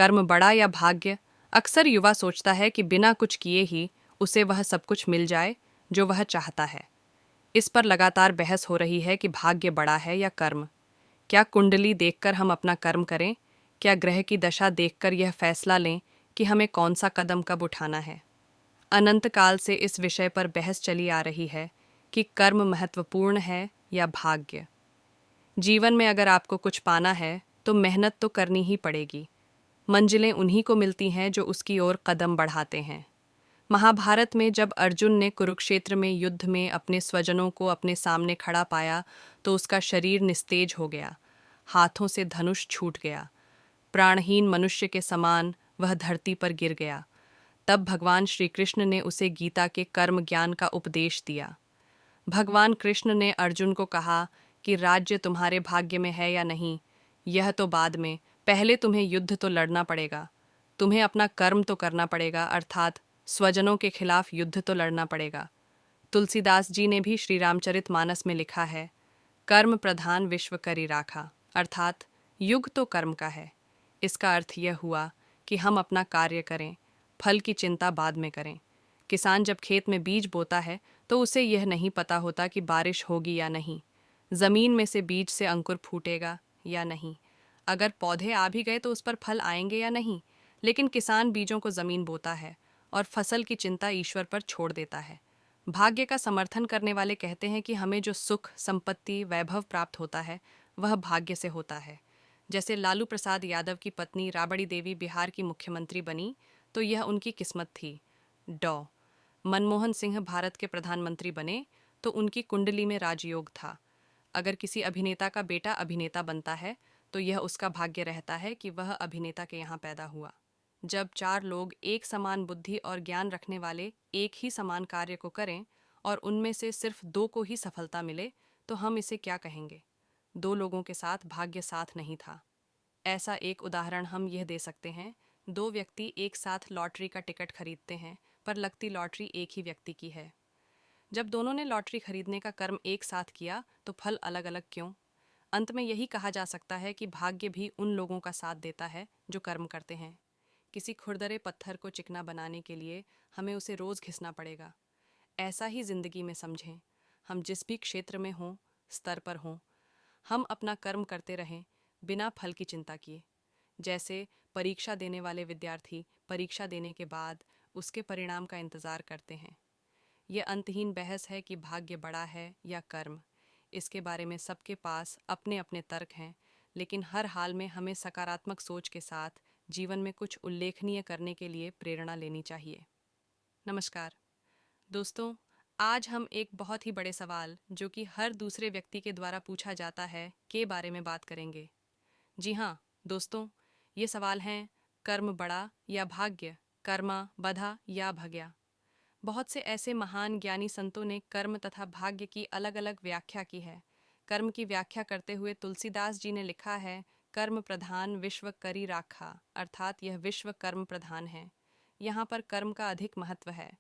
कर्म बड़ा या भाग्य? अक्सर युवा सोचता है कि बिना कुछ किए ही उसे वह सब कुछ मिल जाए जो वह चाहता है। इस पर लगातार बहस हो रही है कि भाग्य बड़ा है या कर्म। क्या कुंडली देखकर हम अपना कर्म करें? क्या ग्रह की दशा देखकर यह फैसला लें कि हमें कौन सा कदम कब उठाना है? अनंत काल से इस विषय पर बहस चली आ रही है कि कर्म महत्वपूर्ण है या भाग्य। जीवन में अगर आपको कुछ पाना है तो मेहनत तो करनी ही पड़ेगी। मंजिलें उन्हीं को मिलती हैं जो उसकी ओर कदम बढ़ाते हैं। महाभारत में जब अर्जुन ने कुरुक्षेत्र में युद्ध में अपने स्वजनों को अपने सामने खड़ा पाया तो उसका शरीर निस्तेज हो गया, हाथों से धनुष छूट गया, प्राणहीन मनुष्य के समान वह धरती पर गिर गया। तब भगवान श्री कृष्ण ने उसे गीता के कर्म ज्ञान का उपदेश दिया। भगवान कृष्ण ने अर्जुन को कहा कि राज्य तुम्हारे भाग्य में है या नहीं, यह तो बाद में, पहले तुम्हें युद्ध तो लड़ना पड़ेगा। तुम्हें अपना कर्म तो करना पड़ेगा, अर्थात स्वजनों के खिलाफ युद्ध तो लड़ना पड़ेगा। तुलसीदास जी ने भी श्री रामचरितमानस में लिखा है, कर्म प्रधान विश्व करी राखा, अर्थात युग तो कर्म का है। इसका अर्थ यह हुआ कि हम अपना कार्य करें, फल की चिंता बाद में करें। किसान जब खेत में बीज बोता है तो उसे यह नहीं पता होता कि बारिश होगी या नहीं, ज़मीन में से बीज से अंकुर फूटेगा या नहीं, अगर पौधे आ भी गए तो उस पर फल आएंगे या नहीं। लेकिन किसान बीजों को ज़मीन बोता है और फसल की चिंता ईश्वर पर छोड़ देता है। भाग्य का समर्थन करने वाले कहते हैं कि हमें जो सुख, संपत्ति, वैभव प्राप्त होता है वह भाग्य से होता है। जैसे लालू प्रसाद यादव की पत्नी राबड़ी देवी बिहार की मुख्यमंत्री बनी तो यह उनकी किस्मत थी। डॉ मनमोहन सिंह भारत के प्रधानमंत्री बने तो उनकी कुंडली में राजयोग था। अगर किसी अभिनेता का बेटा अभिनेता बनता है तो यह उसका भाग्य रहता है कि वह अभिनेता के यहाँ पैदा हुआ। जब चार लोग एक समान बुद्धि और ज्ञान रखने वाले एक ही समान कार्य को करें और उनमें से सिर्फ दो को ही सफलता मिले तो हम इसे क्या कहेंगे? दो लोगों के साथ भाग्य साथ नहीं था। ऐसा एक उदाहरण हम यह दे सकते हैं, दो व्यक्ति एक साथ लॉटरी का टिकट खरीदते हैं पर लगती लॉटरी एक ही व्यक्ति की है। जब दोनों ने लॉटरी खरीदने का कर्म एक साथ किया तो फल अलग अलग क्यों? अंत में यही कहा जा सकता है कि भाग्य भी उन लोगों का साथ देता है जो कर्म करते हैं। किसी खुरदरे पत्थर को चिकना बनाने के लिए हमें उसे रोज घिसना पड़ेगा। ऐसा ही जिंदगी में समझें, हम जिस भी क्षेत्र में हों, स्तर पर हों, हम अपना कर्म करते रहें बिना फल की चिंता किए। जैसे परीक्षा देने वाले विद्यार्थी परीक्षा देने के बाद उसके परिणाम का इंतजार करते हैं। यह अंतहीन बहस है कि भाग्य बड़ा है या कर्म। इसके बारे में सबके पास अपने अपने तर्क हैं, लेकिन हर हाल में हमें सकारात्मक सोच के साथ जीवन में कुछ उल्लेखनीय करने के लिए प्रेरणा लेनी चाहिए। नमस्कार दोस्तों, आज हम एक बहुत ही बड़े सवाल जो कि हर दूसरे व्यक्ति के द्वारा पूछा जाता है के बारे में बात करेंगे। जी हाँ दोस्तों, ये सवाल हैं, कर्म बड़ा या भाग्य, कर्मा बधा या भग्या। बहुत से ऐसे महान ज्ञानी संतों ने कर्म तथा भाग्य की अलग अलग व्याख्या की है। कर्म की व्याख्या करते हुए तुलसीदास जी ने लिखा है, कर्म प्रधान विश्व करी राखा, अर्थात यह विश्व कर्म प्रधान है। यहाँ पर कर्म का अधिक महत्व है।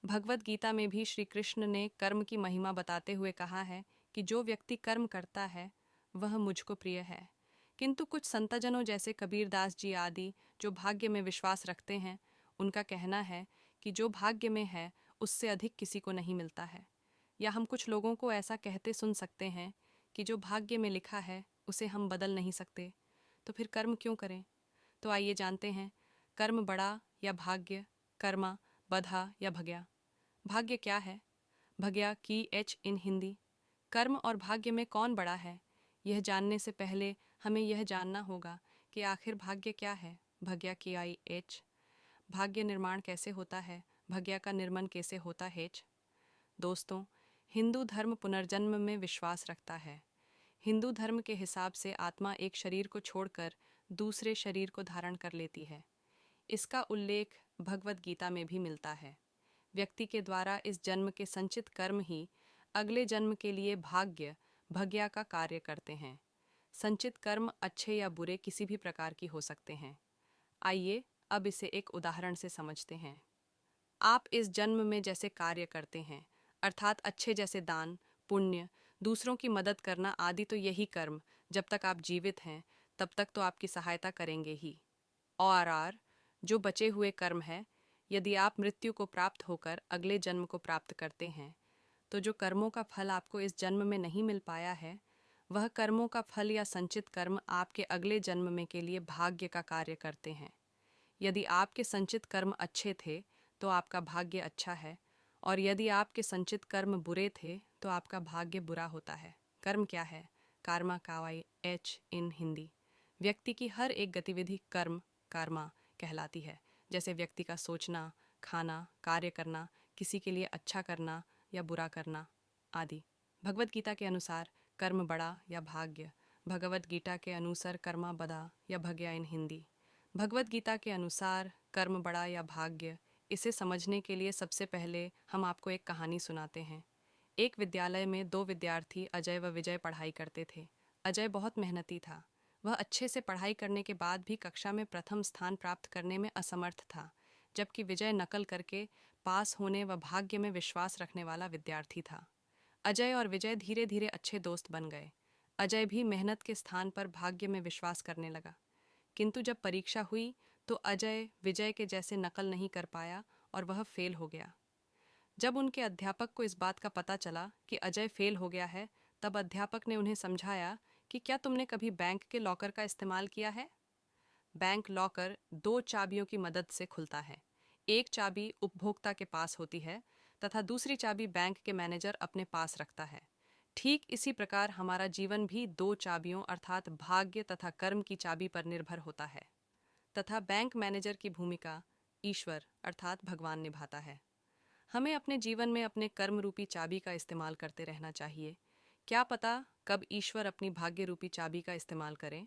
भगवत गीता में भी श्री कृष्ण ने कर्म की महिमा बताते हुए कहा है कि जो व्यक्ति कर्म करता है वह मुझको प्रिय है। किंतु कुछ संतजनों जैसे कबीरदास जी आदि जो भाग्य में विश्वास रखते हैं, उनका कहना है कि जो भाग्य में है उससे अधिक किसी को नहीं मिलता है। या हम कुछ लोगों को ऐसा कहते सुन सकते हैं कि जो भाग्य में लिखा है उसे हम बदल नहीं सकते, तो फिर कर्म क्यों करें? तो आइए जानते हैं, कर्म बड़ा या भाग्य, कर्मा बधा या भग्या। भाग्य क्या है? भग्या की एच इन हिंदी। कर्म और भाग्य में कौन बड़ा है? यह जानने से पहले हमें यह जानना होगा कि आखिर भाग्य क्या है। भग्या की आई एच। भाग्य निर्माण कैसे होता है? भग्या का निर्माण कैसे होता है? दोस्तों, हिंदू धर्म पुनर्जन्म में विश्वास रखता है। हिंदू धर्म के हिसाब से आत्मा एक शरीर को छोड़कर दूसरे शरीर को धारण कर लेती है। इसका उल्लेख भगवत गीता में भी मिलता है। व्यक्ति के द्वारा इस जन्म के संचित कर्म ही अगले जन्म के लिए भाग्य, भग्या का कार्य करते हैं। संचित कर्म अच्छे या बुरे किसी भी प्रकार की हो सकते हैं। आइए अब इसे एक उदाहरण से समझते हैं। आप इस जन्म में जैसे कार्य करते हैं, अर्थात अच्छे जैसे दान, पुण्य, दूसरों की मदद करना आदि, तो यही कर्म जब तक आप जीवित हैं तब तक तो आपकी सहायता करेंगे ही। और जो बचे हुए कर्म है, यदि आप मृत्यु को प्राप्त होकर अगले जन्म को प्राप्त करते हैं, तो जो कर्मों का फल आपको इस जन्म में नहीं मिल पाया है, वह कर्मों का फल या संचित कर्म आपके अगले जन्म में के लिए भाग्य का कार्य करते हैं। यदि आपके संचित कर्म अच्छे थे तो आपका भाग्य अच्छा है, और यदि आपके संचित कर्म बुरे थे तो आपका भाग्य बुरा होता है। कर्म क्या है? Karma कावाई H in Hindi. व्यक्ति की हर एक गतिविधि कर्म कर्मा कहलाती है, जैसे व्यक्ति का सोचना, खाना, कार्य करना, किसी के लिए अच्छा करना या बुरा करना आदि। भगवत गीता के अनुसार कर्म बड़ा या भाग्य। भगवत गीता के अनुसार कर्मा बड़ा या भग्या इन हिंदी। भगवत गीता के अनुसार कर्म बड़ा या भाग्य, इसे समझने के लिए सबसे पहले हम आपको एक कहानी सुनाते हैं। एक विद्यालय में दो विद्यार्थी अजय व विजय पढ़ाई करते थे। अजय बहुत मेहनती था। वह अच्छे से पढ़ाई करने के बाद भी कक्षा में प्रथम स्थान प्राप्त करने में असमर्थ था, जबकि विजय नकल करके पास होने व भाग्य में विश्वास रखने वाला विद्यार्थी था। अजय और विजय धीरे धीरे अच्छे दोस्त बन गए। अजय भी मेहनत के स्थान पर भाग्य में विश्वास करने लगा, किंतु जब परीक्षा हुई तो अजय विजय के जैसे नकल नहीं कर पाया और वह फेल हो गया। जब उनके अध्यापक को इस बात का पता चला कि अजय फेल हो गया है, तब अध्यापक ने उन्हें समझाया कि क्या तुमने कभी बैंक के लॉकर का इस्तेमाल किया है? बैंक लॉकर दो चाबियों की मदद से खुलता है। एक चाबी उपभोक्ता के पास होती है तथा दूसरी चाबी बैंक के मैनेजर अपने पास रखता है। ठीक इसी प्रकार हमारा जीवन भी दो चाबियों अर्थात भाग्य तथा कर्म की चाबी पर निर्भर होता है, तथा बैंक मैनेजर की भूमिका ईश्वर अर्थात भगवान निभाता है। हमें अपने जीवन में अपने कर्म रूपी चाबी का इस्तेमाल करते रहना चाहिए। क्या पता कब ईश्वर अपनी भाग्य रूपी चाबी का इस्तेमाल करें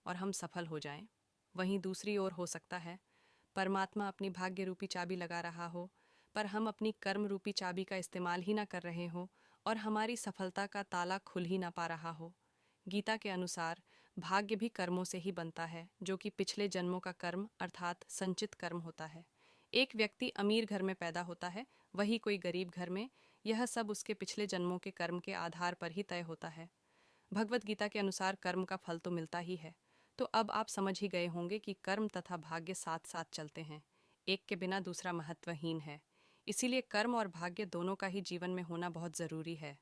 और हम सफल हो जाएं। वहीं दूसरी ओर हो सकता है परमात्मा अपनी भाग्य रूपी चाबी लगा रहा हो, पर हम अपनी कर्म रूपी चाबी का इस्तेमाल ही ना कर रहे हो और हमारी सफलता का ताला खुल ही ना पा रहा हो। गीता के अनुसार भाग्य भी कर्मों से ही बनता है, जो कि पिछले जन्मों का कर्म अर्थात संचित कर्म होता है। एक व्यक्ति अमीर घर में पैदा होता है, वही कोई गरीब घर में। यह सब उसके पिछले जन्मों के कर्म के आधार पर ही तय होता है। भगवत गीता के अनुसार कर्म का फल तो मिलता ही है। तो अब आप समझ ही गए होंगे कि कर्म तथा भाग्य साथ साथ चलते हैं, एक के बिना दूसरा महत्वहीन है। इसीलिए कर्म और भाग्य दोनों का ही जीवन में होना बहुत ज़रूरी है।